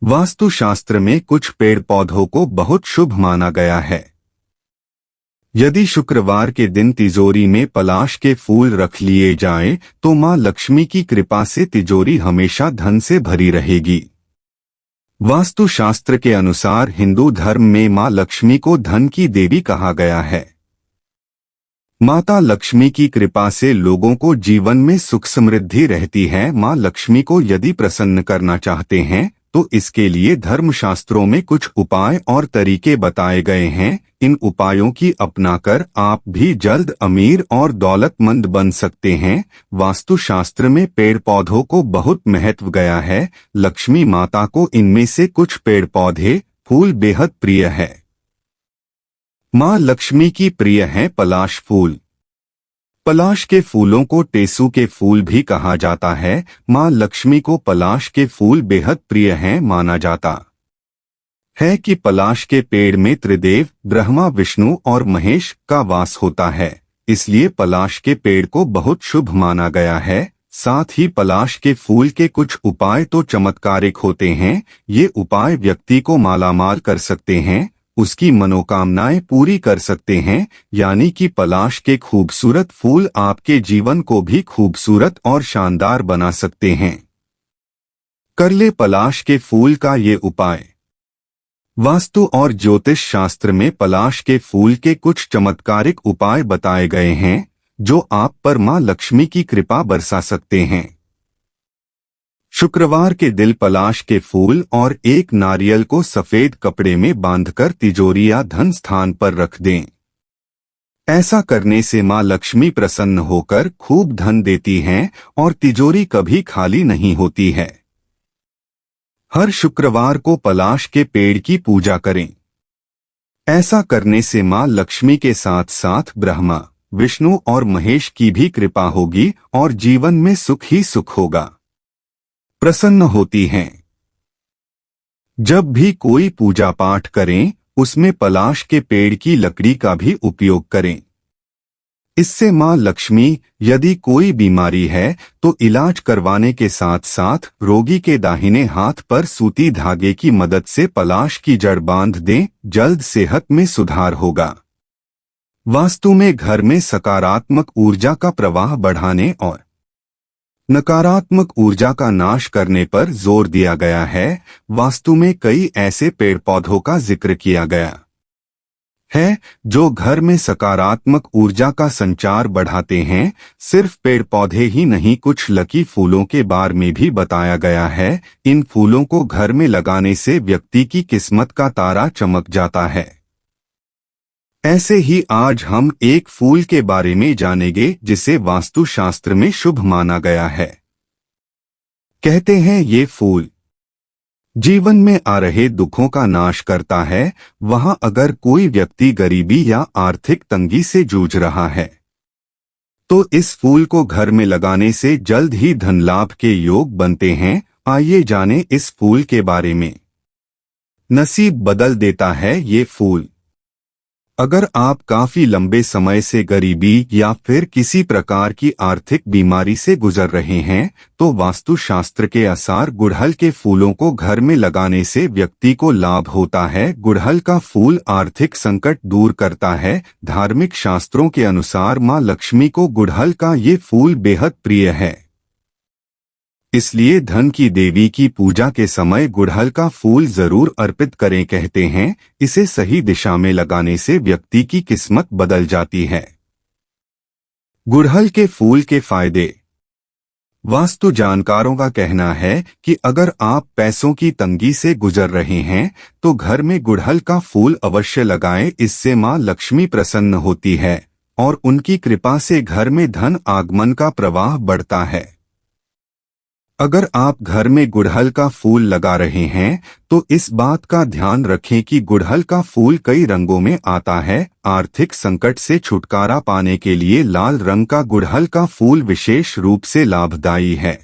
वास्तुशास्त्र में कुछ पेड़ पौधों को बहुत शुभ माना गया है। यदि शुक्रवार के दिन तिजोरी में पलाश के फूल रख लिए जाएं, तो मां लक्ष्मी की कृपा से तिजोरी हमेशा धन से भरी रहेगी। वास्तुशास्त्र के अनुसार हिंदू धर्म में मां लक्ष्मी को धन की देवी कहा गया है। माता लक्ष्मी की कृपा से लोगों को जीवन में सुख समृद्धि रहती है। मां लक्ष्मी को यदि प्रसन्न करना चाहते हैं तो इसके लिए धर्मशास्त्रों में कुछ उपाय और तरीके बताए गए हैं। इन उपायों की अपनाकर आप भी जल्द अमीर और दौलतमंद बन सकते हैं। वास्तुशास्त्र में पेड़ पौधों को बहुत महत्व गया है। लक्ष्मी माता को इनमें से कुछ पेड़ पौधे फूल बेहद प्रिय है। मां लक्ष्मी की प्रिय है पलाश फूल। पलाश के फूलों को टेसू के फूल भी कहा जाता है। मां लक्ष्मी को पलाश के फूल बेहद प्रिय हैं। माना जाता है कि पलाश के पेड़ में त्रिदेव ब्रह्मा, विष्णु और महेश का वास होता है, इसलिए पलाश के पेड़ को बहुत शुभ माना गया है। साथ ही पलाश के फूल के कुछ उपाय तो चमत्कारिक होते हैं। ये उपाय व्यक्ति को मालामाल कर सकते हैं, उसकी मनोकामनाएं पूरी कर सकते हैं। यानी कि पलाश के खूबसूरत फूल आपके जीवन को भी खूबसूरत और शानदार बना सकते हैं। कर ले पलाश के फूल का ये उपाय। वास्तु और ज्योतिष शास्त्र में पलाश के फूल के कुछ चमत्कारिक उपाय बताए गए हैं जो आप पर मां लक्ष्मी की कृपा बरसा सकते हैं। शुक्रवार के दिन पलाश के फूल और एक नारियल को सफेद कपड़े में बांधकर तिजोरी या धन स्थान पर रख दें। ऐसा करने से मां लक्ष्मी प्रसन्न होकर खूब धन देती हैं और तिजोरी कभी खाली नहीं होती है। हर शुक्रवार को पलाश के पेड़ की पूजा करें। ऐसा करने से मां लक्ष्मी के साथ साथ ब्रह्मा, विष्णु और महेश की भी कृपा होगी और जीवन में सुख ही सुख होगा। प्रसन्न होती हैं। जब भी कोई पूजा पाठ करें उसमें पलाश के पेड़ की लकड़ी का भी उपयोग करें। इससे मां लक्ष्मी, यदि कोई बीमारी है तो इलाज करवाने के साथ साथ रोगी के दाहिने हाथ पर सूती धागे की मदद से पलाश की जड़ बांध दें, जल्द सेहत में सुधार होगा। वास्तु में घर में सकारात्मक ऊर्जा का प्रवाह बढ़ाने और नकारात्मक ऊर्जा का नाश करने पर जोर दिया गया है। वास्तु में कई ऐसे पेड़ पौधों का जिक्र किया गया है जो घर में सकारात्मक ऊर्जा का संचार बढ़ाते हैं। सिर्फ पेड़ पौधे ही नहीं, कुछ लकी फूलों के बारे में भी बताया गया है। इन फूलों को घर में लगाने से व्यक्ति की किस्मत का तारा चमक जाता है। ऐसे ही आज हम एक फूल के बारे में जानेंगे जिसे वास्तुशास्त्र में शुभ माना गया है। कहते हैं ये फूल जीवन में आ रहे दुखों का नाश करता है। वहां अगर कोई व्यक्ति गरीबी या आर्थिक तंगी से जूझ रहा है तो इस फूल को घर में लगाने से जल्द ही धन लाभ के योग बनते हैं। आइए जानें इस फूल के बारे में। नसीब बदल देता है ये फूल। अगर आप काफी लंबे समय से गरीबी या फिर किसी प्रकार की आर्थिक बीमारी से गुजर रहे हैं तो वास्तुशास्त्र के अनुसार गुड़हल के फूलों को घर में लगाने से व्यक्ति को लाभ होता है। गुड़हल का फूल आर्थिक संकट दूर करता है। धार्मिक शास्त्रों के अनुसार मां लक्ष्मी को गुड़हल का ये फूल बेहद प्रिय है, इसलिए धन की देवी की पूजा के समय गुड़हल का फूल जरूर अर्पित करें। कहते हैं इसे सही दिशा में लगाने से व्यक्ति की किस्मत बदल जाती है। गुड़हल के फूल के फायदे। वास्तु जानकारों का कहना है कि अगर आप पैसों की तंगी से गुजर रहे हैं तो घर में गुड़हल का फूल अवश्य लगाएं। इससे मां लक्ष्मी प्रसन्न होती है और उनकी कृपा से घर में धन आगमन का प्रवाह बढ़ता है। अगर आप घर में गुड़हल का फूल लगा रहे हैं तो इस बात का ध्यान रखें कि गुड़हल का फूल कई रंगों में आता है। आर्थिक संकट से छुटकारा पाने के लिए लाल रंग का गुड़हल का फूल विशेष रूप से लाभदायी है।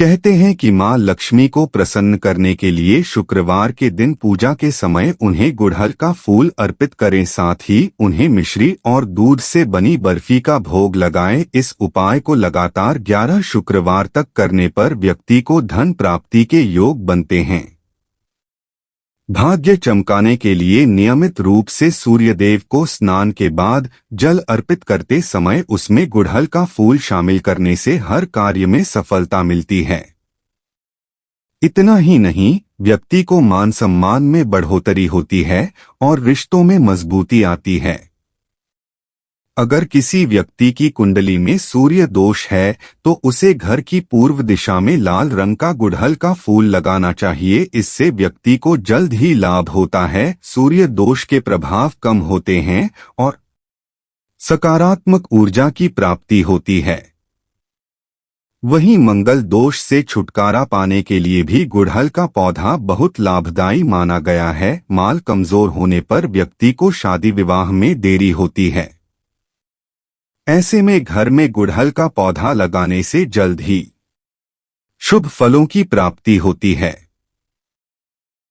कहते हैं कि मां लक्ष्मी को प्रसन्न करने के लिए शुक्रवार के दिन पूजा के समय उन्हें गुड़हल का फूल अर्पित करें, साथ ही उन्हें मिश्री और दूध से बनी बर्फी का भोग लगाएं। इस उपाय को लगातार 11 शुक्रवार तक करने पर व्यक्ति को धन प्राप्ति के योग बनते हैं। भाग्य चमकाने के लिए नियमित रूप से सूर्यदेव को स्नान के बाद जल अर्पित करते समय उसमें गुड़हल का फूल शामिल करने से हर कार्य में सफलता मिलती है। इतना ही नहीं, व्यक्ति को मान सम्मान में बढ़ोतरी होती है और रिश्तों में मजबूती आती है। अगर किसी व्यक्ति की कुंडली में सूर्य दोष है तो उसे घर की पूर्व दिशा में लाल रंग का गुड़हल का फूल लगाना चाहिए। इससे व्यक्ति को जल्द ही लाभ होता है, सूर्य दोष के प्रभाव कम होते हैं और सकारात्मक ऊर्जा की प्राप्ति होती है। वहीं मंगल दोष से छुटकारा पाने के लिए भी गुड़हल का पौधा बहुत लाभदायी माना गया है। माल कमजोर होने पर व्यक्ति को शादी विवाह में देरी होती है। ऐसे में घर में गुड़हल का पौधा लगाने से जल्द ही शुभ फलों की प्राप्ति होती है।